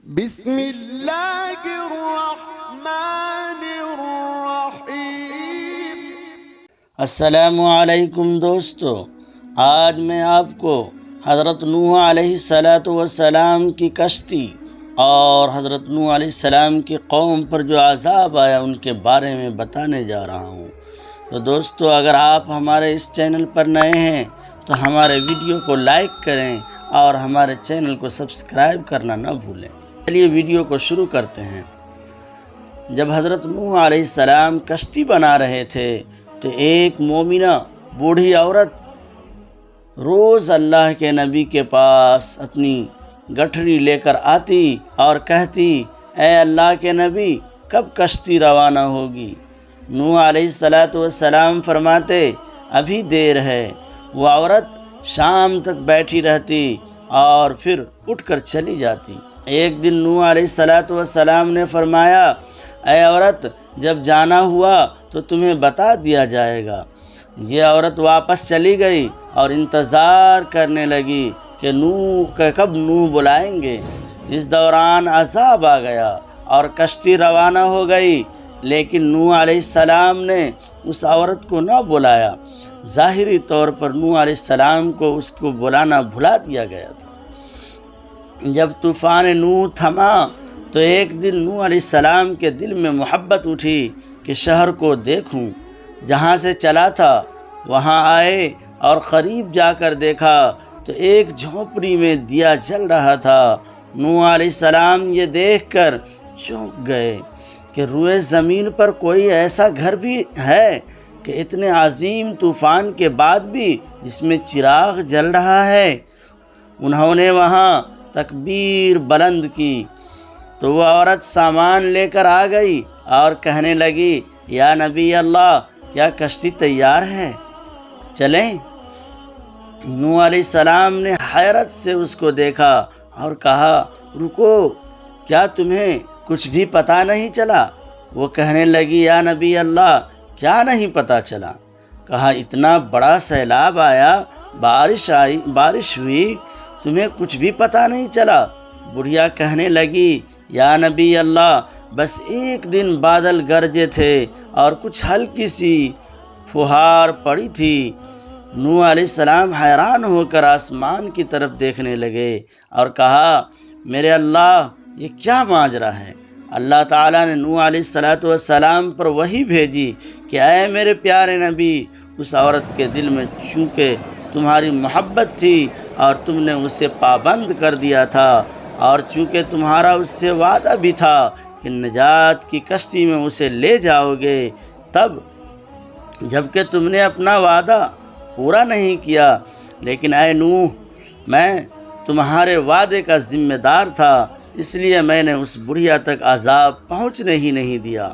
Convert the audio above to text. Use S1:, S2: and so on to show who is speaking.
S1: بسم اللہ الرحمن الرحیم۔
S2: السلام علیکم دوستو، آج میں آپ کو حضرت نوح علیہ السلام کی کشتی اور حضرت نوح علیہ السلام کی قوم پر جو عذاب آیا ان کے بارے میں بتانے جا رہا ہوں۔ تو دوستو، اگر آپ ہمارے اس چینل پر نئے ہیں تو ہمارے ویڈیو کو لائک کریں اور ہمارے چینل کو سبسکرائب کرنا نہ بھولیں۔ چلیے ویڈیو کو شروع کرتے ہیں۔ جب حضرت نوح علیہ السلام کشتی بنا رہے تھے تو ایک مومنہ بوڑھی عورت روز اللہ کے نبی کے پاس اپنی گٹھڑی لے کر آتی اور کہتی، اے اللہ کے نبی، کب کشتی روانہ ہوگی؟ نوح علیہ السلام فرماتے، ابھی دیر ہے۔ وہ عورت شام تک بیٹھی رہتی اور پھر اٹھ کر چلی جاتی۔ ایک دن نوح علیہ السلام نے فرمایا، اے عورت، جب جانا ہوا تو تمہیں بتا دیا جائے گا۔ یہ عورت واپس چلی گئی اور انتظار کرنے لگی کہ کب نوح بلائیں گے۔ اس دوران عذاب آ گیا اور کشتی روانہ ہو گئی، لیکن نوح علیہ السلام نے اس عورت کو نہ بلایا۔ ظاہری طور پر نوح علیہ السلام کو اس کو بلانا بھلا دیا گیا تھا۔ جب طوفان نوح تھما تو ایک دن نوح علیہ السلام کے دل میں محبت اٹھی کہ شہر کو دیکھوں۔ جہاں سے چلا تھا وہاں آئے اور قریب جا کر دیکھا تو ایک جھونپڑی میں دیا جل رہا تھا۔ نوح علیہ السلام یہ دیکھ کر چونک گئے کہ روئے زمین پر کوئی ایسا گھر بھی ہے کہ اتنے عظیم طوفان کے بعد بھی اس میں چراغ جل رہا ہے۔ انہوں نے وہاں تکبیر بلند کی تو وہ عورت سامان لے کر آ گئی اور کہنے لگی، یا نبی اللہ، کیا کشتی تیار ہے؟ چلیں؟ نوح علیہ السلام نے حیرت سے اس کو دیکھا اور کہا، رکو، کیا تمہیں کچھ بھی پتہ نہیں چلا؟ وہ کہنے لگی، یا نبی اللہ، کیا نہیں پتہ چلا؟ کہا، اتنا بڑا سیلاب آیا، بارش ہوئی، تمہیں کچھ بھی پتہ نہیں چلا؟ بڑھیا کہنے لگی، یا نبی اللہ، بس ایک دن بادل گرجے تھے اور کچھ ہلکی سی پھوہار پڑی تھی۔ نوح علیہ السلام حیران ہو کر آسمان کی طرف دیکھنے لگے اور کہا، میرے اللہ، یہ کیا ماجرا ہے؟ اللہ تعالیٰ نے نوح علیہ السلام پر وحی بھیجی کہ اے میرے پیارے نبی، اس عورت کے دل میں چونکہ تمہاری محبت تھی اور تم نے اسے پابند کر دیا تھا، اور چونکہ تمہارا اس سے وعدہ بھی تھا کہ نجات کی کشتی میں اسے لے جاؤ گے، تب جبکہ تم نے اپنا وعدہ پورا نہیں کیا، لیکن اے نوح، میں تمہارے وعدے کا ذمہ دار تھا، اس لیے میں نے اس بڑھیا تک عذاب پہنچنے ہی نہیں دیا۔